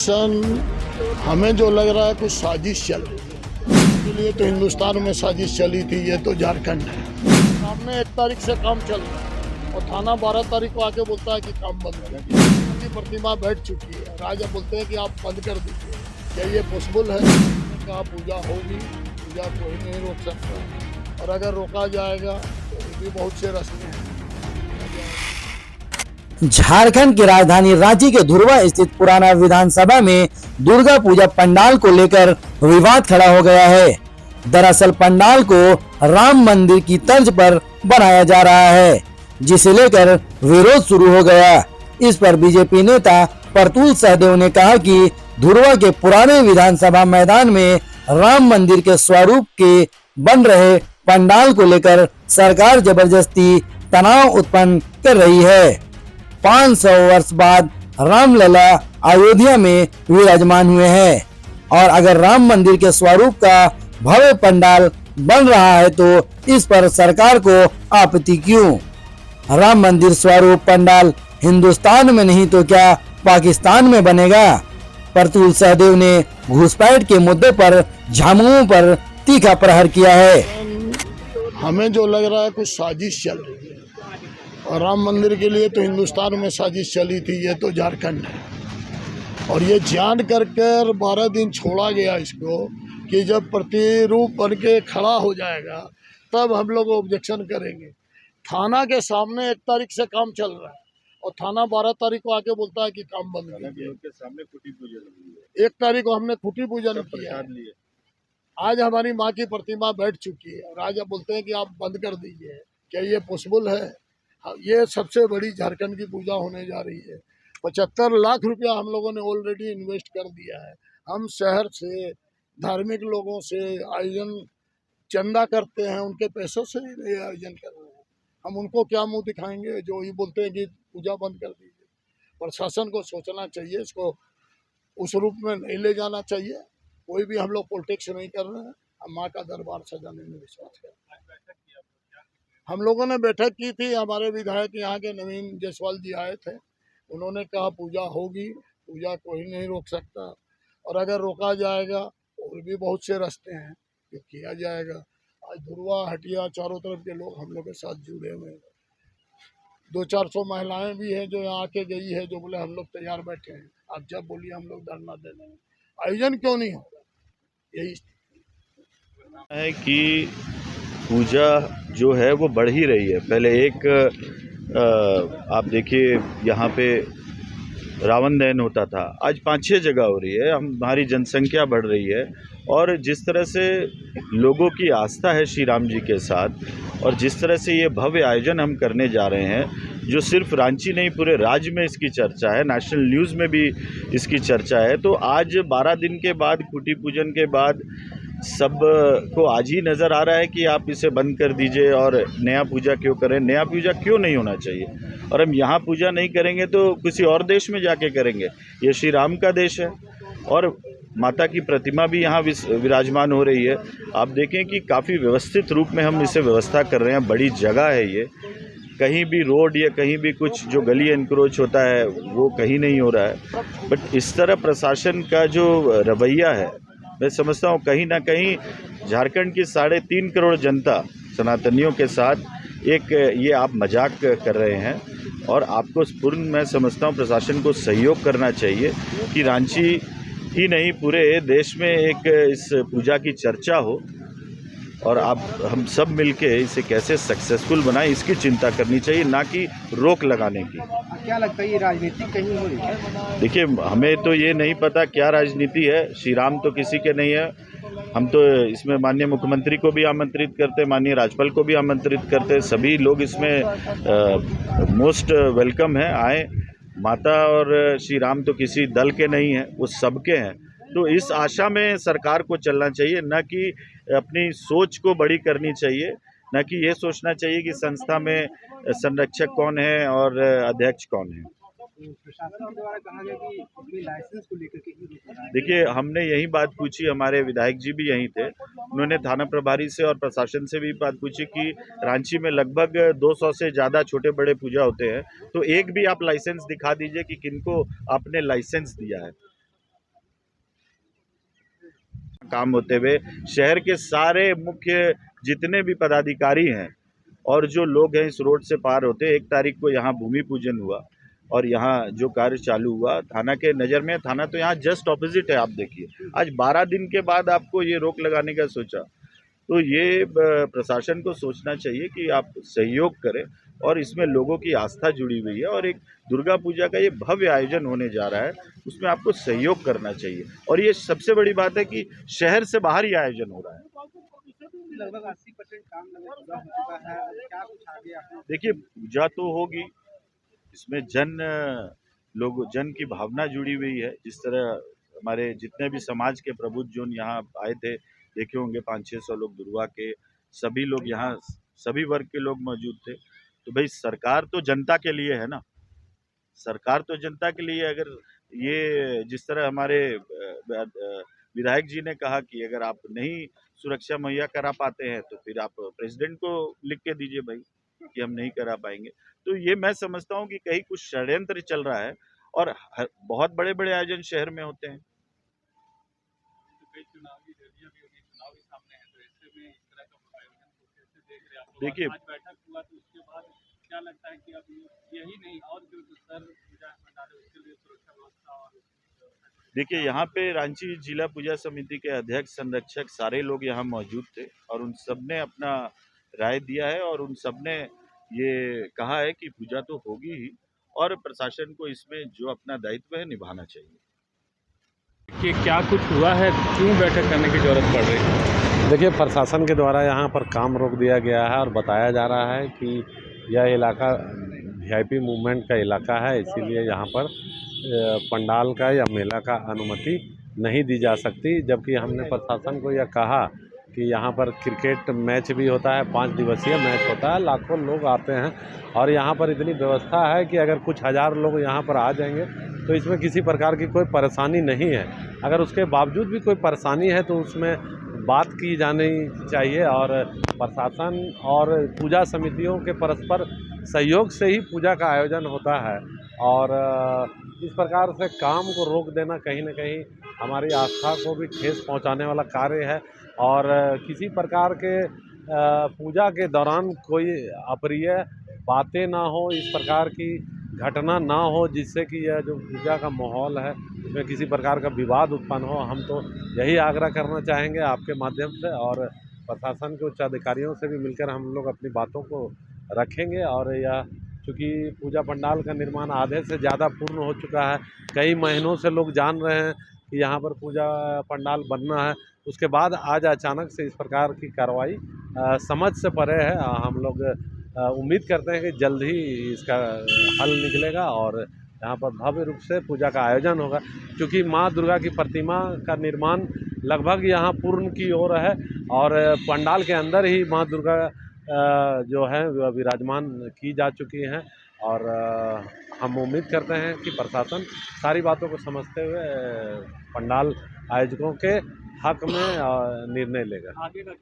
हमें जो लग रहा है कुछ साजिश चल रही है। इसके लिए तो हिंदुस्तान में साजिश चली थी, ये तो झारखंड है। सामने 1 तारीख से काम चल रहा है और थाना 12 तारीख को आके बोलता है कि काम बंद कर दीजिए। उनकी प्रतिमा बैठ चुकी है, राजा बोलते हैं कि आप बंद कर दीजिए। क्या ये पॉसिबल है? कहा पूजा होगी, पूजा कोई नहीं रोक सकता, और अगर रोका जाएगा तो भी बहुत से रास्ते हैं। झारखंड की राजधानी रांची के धुरवा स्थित पुराना विधानसभा में दुर्गा पूजा पंडाल को लेकर विवाद खड़ा हो गया है। दरअसल पंडाल को राम मंदिर की तर्ज पर बनाया जा रहा है, जिसे लेकर विरोध शुरू हो गया। इस पर बीजेपी नेता प्रतुल सहदेव ने कहा कि धुरवा के पुराने विधानसभा मैदान में राम मंदिर के स्वरूप के बन रहे पंडाल को लेकर सरकार जबरदस्ती तनाव उत्पन्न कर रही है। 500 वर्ष बाद रामलला अयोध्या में विराजमान हुए हैं, और अगर राम मंदिर के स्वरूप का भव्य पंडाल बन रहा है तो इस पर सरकार को आपत्ति क्यों? राम मंदिर स्वरूप पंडाल हिंदुस्तान में नहीं तो क्या पाकिस्तान में बनेगा? प्रतुल सहदेव ने घुसपैठ के मुद्दे पर झामुमो पर तीखा प्रहार किया है। हमें जो लग रहा है कुछ साजिश चल रही है, और राम मंदिर के लिए तो हिंदुस्तान में साजिश चली थी, ये तो झारखंड है। और ये जान कर 12 दिन छोड़ा गया इसको कि जब प्रतिरूप बन के खड़ा हो जाएगा तब हम लोग ऑब्जेक्शन करेंगे। थाना के सामने 1 तारीख से काम चल रहा है और थाना 12 तारीख को आके बोलता है कि काम बंद कीजिए। के सामने खुटी पूजन 1 तारीख को हमने खुटी पूजन किया है। आज हमारी माँ की प्रतिमा बैठ चुकी है, राजा बोलते हैं कि आप बंद कर दीजिए। क्या ये पॉसिबल है? ये सबसे बड़ी झारखंड की पूजा होने जा रही है। 75 लाख रुपया हम लोगों ने ऑलरेडी इन्वेस्ट कर दिया है। हम शहर से, धार्मिक लोगों से आयोजन चंदा करते हैं, उनके पैसों से ही आयोजन कर रहे हैं। हम उनको क्या मुंह दिखाएंगे जो ये बोलते हैं कि पूजा बंद कर दीजिए? प्रशासन को सोचना चाहिए, इसको उस रूप में नहीं ले जाना चाहिए। कोई भी हम लोग पॉलिटिक्स नहीं कर रहे हैं, हम माँ का दरबार सजाने में विश्वास करते हैं। हम लोगों ने बैठक की थी, हमारे विधायक यहाँ के नवीन जायसवाल जी आए थे। उन्होंने कहा पूजा होगी, पूजा कोई नहीं रोक सकता, और अगर रोका जाएगा और भी बहुत से रास्ते हैं जो किया जाएगा। आज धुरवा हटिया चारों तरफ के लोग हम लोग के साथ जुड़े हुए हैं। 200-400 महिलाएं भी हैं जो यहाँ आके गई है, जो बोले हम लोग तैयार बैठे हैं, आप जब बोलिए हम लोग धरना दे देंगे। आयोजन क्यों नहीं होगा? यही है कि पूजा जो है वो बढ़ ही रही है। पहले आप देखिए यहाँ पे रावण दहन होता था, आज 5-6 जगह हो रही है। हमारी जनसंख्या बढ़ रही है, और जिस तरह से लोगों की आस्था है श्री राम जी के साथ, और जिस तरह से ये भव्य आयोजन हम करने जा रहे हैं, जो सिर्फ रांची नहीं पूरे राज्य में इसकी चर्चा है, नेशनल न्यूज़ में भी इसकी चर्चा है। तो आज 12 दिन के बाद, खुटी पूजन के बाद, सब को आज ही नज़र आ रहा है कि आप इसे बंद कर दीजिए और नया पूजा क्यों करें। नया पूजा क्यों नहीं होना चाहिए? और हम यहाँ पूजा नहीं करेंगे तो किसी और देश में जाके करेंगे। ये श्री राम का देश है, और माता की प्रतिमा भी यहाँ विराजमान हो रही है। आप देखें कि काफ़ी व्यवस्थित रूप में हम इसे व्यवस्था कर रहे हैं। बड़ी जगह है ये, कहीं भी रोड या कहीं भी कुछ जो गली एनक्रोच होता है वो कहीं नहीं हो रहा है। बट इस तरह प्रशासन का जो रवैया है, मैं समझता हूँ कहीं ना कहीं झारखंड की 3.5 करोड़ जनता सनातनियों के साथ एक ये आप मजाक कर रहे हैं। और आपको पूर्ण, मैं समझता हूँ प्रशासन को सहयोग करना चाहिए कि रांची ही नहीं पूरे देश में एक इस पूजा की चर्चा हो, और हम सब मिलके इसे कैसे सक्सेसफुल बनाएं इसकी चिंता करनी चाहिए, ना कि रोक लगाने की। क्या लगता है ये राजनीति कहीं हो रही है? देखिए, हमें तो ये नहीं पता क्या राजनीति है। श्री राम तो किसी के नहीं है। हम तो इसमें माननीय मुख्यमंत्री को भी आमंत्रित करते, माननीय राज्यपाल को भी आमंत्रित करते। सभी लोग इसमें मोस्ट वेलकम है, आए। माता और श्री राम तो किसी दल के नहीं हैं, वो सबके हैं। तो इस आशा में सरकार को चलना चाहिए, न कि अपनी सोच को बड़ी करनी चाहिए, न कि ये सोचना चाहिए कि संस्था में संरक्षक कौन है और अध्यक्ष कौन है। प्रशासन के द्वारा कहा गया कि इसमें लाइसेंस को लेकर के ही। देखिए, हमने यही बात पूछी, हमारे विधायक जी भी यहीं थे। उन्होंने थाना प्रभारी से और प्रशासन से भी बात पूछी कि रांची में लगभग 200 से ज़्यादा छोटे बड़े पूजा होते हैं, तो एक भी आप लाइसेंस दिखा दीजिए कि किनको आपने लाइसेंस दिया है। काम होते हुए शहर के सारे मुख्य जितने भी पदाधिकारी हैं और जो लोग हैं इस रोड से पार होते, 1 तारीख को यहाँ भूमि पूजन हुआ और यहाँ जो कार्य चालू हुआ थाना के नज़र में, थाना तो यहाँ जस्ट ऑपोजिट है। आप देखिए आज 12 दिन के बाद आपको ये रोक लगाने का सोचा, तो ये प्रशासन को सोचना चाहिए कि आप सहयोग करें और इसमें लोगों की आस्था जुड़ी हुई है और एक दुर्गा पूजा का ये भव्य आयोजन होने जा रहा है, उसमें आपको सहयोग करना चाहिए। और ये सबसे बड़ी बात है कि शहर से बाहर ये आयोजन हो रहा है। लगभग 80% काम लगभग पूरा हो चुका है, अब क्या कुछ आगे आपने? देखिए पूजा तो होगी, इसमें जन की भावना जुड़ी हुई है। जिस तरह हमारे जितने भी समाज के प्रबुद्ध जन यहाँ आए थे, देखे होंगे 500-600 लोग दुर्गा के, सभी लोग यहाँ सभी वर्ग के लोग मौजूद थे। तो भाई सरकार तो जनता के लिए है ना, सरकार तो जनता के लिए। अगर ये जिस तरह हमारे विधायक जी ने कहा कि अगर आप नहीं सुरक्षा मुहैया करा पाते हैं तो फिर आप प्रेसिडेंट को लिख के दीजिए भाई कि हम नहीं करा पाएंगे। तो ये मैं समझता हूँ कि कहीं कुछ षड्यंत्र चल रहा है और बहुत बड़े बड़े आयोजन शहर में होते हैं। कई चुनावी रैलियां भी होगी, चुनाव भी सामने है, तो ऐसे में इस तरह का आयोजन को कैसे देख रहे हैं आप लोग? देखिए आज बैठक हुआ तो उसके बाद क्या लगता है कि अब यही नहीं और जो सर पूजा पंडाल है उसके लिए सुरक्षा व्यवस्था और देखिए यहाँ पे रांची जिला पूजा समिति के अध्यक्ष संरक्षक सारे लोग यहाँ मौजूद थे और उन सब ने अपना राय दिया है और उन सब ने ये कहा है कि पूजा तो होगी ही और प्रशासन को इसमें जो अपना दायित्व है निभाना चाहिए। कि क्या कुछ हुआ है, क्यों बैठक करने की जरूरत पड़ रही है? देखिए प्रशासन के द्वारा यहाँ पर काम रोक दिया गया है और बताया जा रहा है कि यह इलाका वीआईपी मूवमेंट का इलाका है, इसीलिए यहाँ पर पंडाल का या मेला का अनुमति नहीं दी जा सकती। जबकि हमने प्रशासन को यह कहा कि यहाँ पर क्रिकेट मैच भी होता है, 5 दिवसीय मैच होता है, लाखों लोग आते हैं और यहाँ पर इतनी व्यवस्था है कि अगर कुछ हज़ार लोग यहाँ पर आ जाएंगे तो इसमें किसी प्रकार की कोई परेशानी नहीं है। अगर उसके बावजूद भी कोई परेशानी है तो उसमें बात की जानी चाहिए और प्रशासन और पूजा समितियों के परस्पर सहयोग से ही पूजा का आयोजन होता है और इस प्रकार से काम को रोक देना कहीं न कहीं हमारी आस्था को भी ठेस पहुंचाने वाला कार्य है और किसी प्रकार के पूजा के दौरान कोई अप्रिय बातें ना हो, इस प्रकार की घटना ना हो जिससे कि यह जो पूजा का माहौल है इसमें किसी प्रकार का विवाद उत्पन्न हो। हम तो यही आग्रह करना चाहेंगे आपके माध्यम से और प्रशासन के उच्च अधिकारियों से भी मिलकर हम लोग अपनी बातों को रखेंगे। और यह चूँकि पूजा पंडाल का निर्माण आधे से ज़्यादा पूर्ण हो चुका है, कई महीनों से लोग जान रहे हैं कि यहाँ पर पूजा पंडाल बनना है, उसके बाद आज अचानक से इस प्रकार की कार्रवाई समझ से परे है। हम लोग उम्मीद करते हैं कि जल्द ही इसका हल निकलेगा और यहाँ पर भव्य रूप से पूजा का आयोजन होगा। क्योंकि माँ दुर्गा की प्रतिमा का निर्माण लगभग यहाँ पूर्ण की ओर है और पंडाल के अंदर ही माँ दुर्गा जो है विराजमान की जा चुकी हैं और हम उम्मीद करते हैं कि प्रशासन सारी बातों को समझते हुए पंडाल आयोजकों के हक में निर्णय लेगा। आगे का